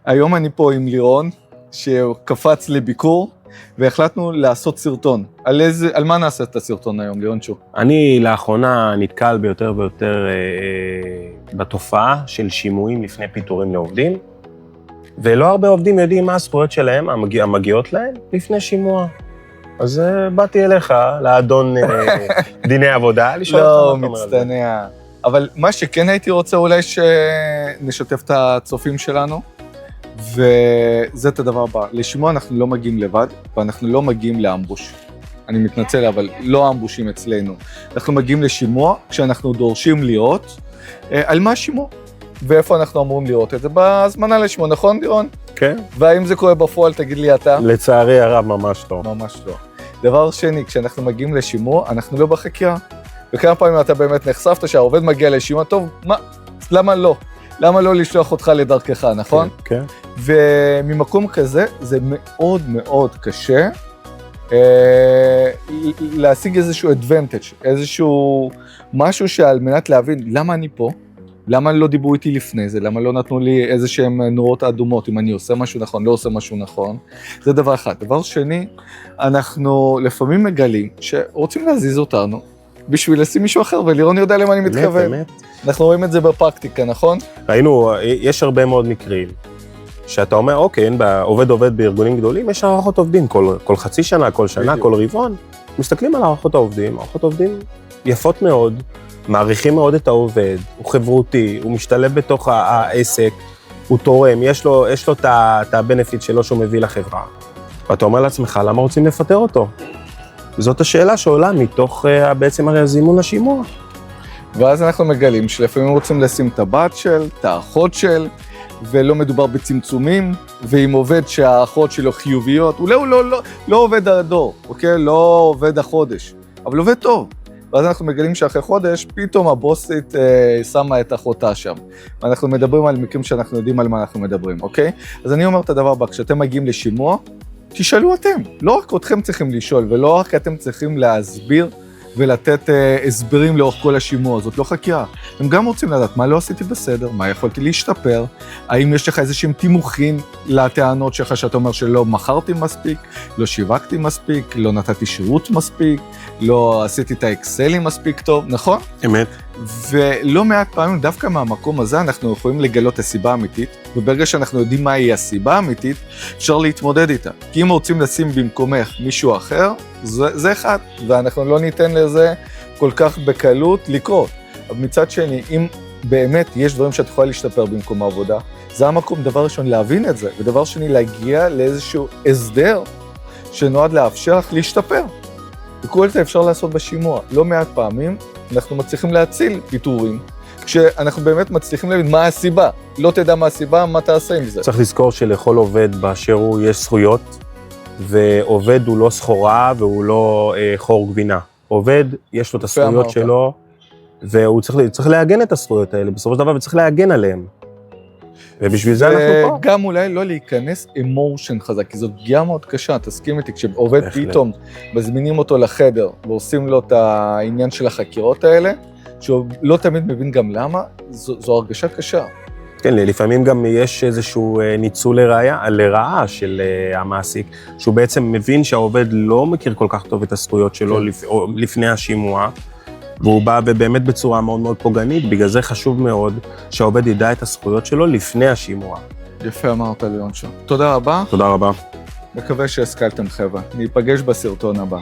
היום אני פה עם לירון, שקפץ לביקור, והחלטנו לעשות סרטון. על מה נעשה את הסרטון היום, לירון שו? אני לאחרונה נתקל ביותר ויותר בתופעה של שימועים לפני פיטורים לעובדים, ולא הרבה עובדים יודעים מה הזכויות שלהם, המגיעות להם, לפני שימוע. אז באתי אליך, לאדון דיני עבודה, לשאול אותך מה אתה אומר על זה. לא, מצטנע. אבל מה שכן הייתי רוצה אולי שנשתף את הצופים שלנו, וזה את הדבר הבא. לשימוע אנחנו לא מגיעים לבד, ואנחנו לא מגיעים לאמבוש. אני מתנצל, אבל לא אמבושים אצלנו. אנחנו מגיעים לשימוע כשאנחנו דורשים לראות על מה השימוע, ואיפה אנחנו אמורים לראות את זה. בהזמנה לשימוע, נכון, לירון? כן. והאם זה קורה בפועל, תגיד לי אתה? לצערי הרב, ממש לא. ממש לא. דבר שני, כשאנחנו מגיעים לשימוע, אנחנו לא בחקירה. וכמה פעמים אתה באמת נחשפת שהעובד מגיע לשימוע, טוב, מה? למה לא? למה לא לשלוח אותך לדרכך, נכון? כן. וממקום כזה, זה מאוד מאוד קשה להשיג איזשהו advantage, איזשהו משהו שעל מנת להבין למה אני פה, למה לא דיברו איתי לפני זה, למה לא נתנו לי איזשהם נורות אדומות, אם אני עושה משהו נכון, לא עושה משהו נכון. זה דבר אחד. דבר שני, אנחנו לפעמים מגלים שרוצים להזיז אותנו בשביל לשים מישהו אחר, ולירון יודע למה אני מתכוון. באמת. אנחנו רואים את זה בפרקטיקה, נכון? ראינו, יש הרבה מאוד מקרים, שאתה אומר, אוקיי, אין בה, עובד בארגונים גדולים, יש הערכות עובדים, כל חצי שנה, כל שנה, כל רבעון. מסתכלים על הערכות העובדים יפות מאוד, מעריכים מאוד את העובד, הוא חברותי, הוא משתלב בתוך העסק, הוא תורם, יש לו את הבנפיט שלו שהוא מביא לחברה. ואתה אומר לעצמך, למה רוצים לפטר אותו? זאת השאלה שעולה מתוך בעצם הרי הזימון לשימוע. ואז אנחנו מגלים שלפעמים רוצים לשים את הבת של, את האחות של, ולא מדובר בצמצומים, ועם עובד שהאחות שלו חיוביות, אולי הוא לא עובד הדור, אוקיי? לא עובד החודש, אבל עובד טוב. ואז אנחנו מגלים שאחרי חודש, פתאום הבוסית שמה את אחותה שם. ואנחנו מדברים על מקרים שאנחנו יודעים על מה אנחנו מדברים, אוקיי? אז אני אומר את הדבר הבא, כשאתם מגיעים לשימוע, תשאלו אתם. לא רק אתכם צריכים לשאול, ולא רק אתם צריכים להסביר ולתת הסברים לאורך כל השימוע. זאת לא חקירה. הם גם רוצים לדעת מה לא עשיתי בסדר, מה יכולתי להשתפר, האם יש לך איזשהם תימוכין לטענות שלך שאתה אומר שלא מכרתי מספיק, לא שיווקתי מספיק, לא נתתי שירות מספיק, לא עשיתי את האקסלים מספיק טוב, נכון? אמת. ולא מעט פעמים, דווקא מהמקום הזה, אנחנו יכולים לגלות את הסיבה האמיתית, וברגע שאנחנו יודעים מהי הסיבה האמיתית, אפשר להתמודד איתה. כי אם רוצים לשים במקומך מישהו אחר, זה אחד, ואנחנו לא ניתן לזה כל כך בקלות לקרות. אבל מצד שני, אם באמת יש דברים שאת יכולה להשתפר במקום העבודה, זה המקום, דבר ראשון, להבין את זה, ודבר שני, להגיע לאיזשהו הסדר שנועד לאפשר לך להשתפר. וכל זה אפשר לעשות בשימוע. לא מעט פעמים אנחנו מצליחים להציל פיטורים, כשאנחנו באמת מצליחים להבין מה הסיבה. לא תדע מה הסיבה, מה תעשה עם זה. צריך לזכור שלכל עובד באשר הוא יש זכויות, ועובד הוא לא סחורה והוא לא חור גבינה. עובד, יש לו את הזכויות שלו, והוא צריך להגן את הזכויות האלה, בסופו של דבר, וצריך להגן עליהם. ובשביל זה אנחנו פה. וגם אולי לא להיכנס אמושן חזק, כי זאת פגיעה מאוד קשה, תסכים איתי, כשעובד פתאום מזמינים אותו לחדר, ועושים לו את העניין של החקירות האלה, שהוא לא תמיד מבין גם למה, זו הרגשה קשה. כן, לפעמים גם יש איזשהו ניצול לרעה של המעסיק, שהוא בעצם מבין שהעובד לא מכיר כל כך טוב את הזכויות שלו לפני השימוע, והוא בא ובאמת בצורה מאוד מאוד פוגענית, בגלל זה חשוב מאוד שהעובד ידע את הזכויות שלו לפני השימוע. יפה אמרת לירון שו. תודה רבה. תודה רבה. מקווה שהשכלתם חבר'ה. ניפגש בסרטון הבא.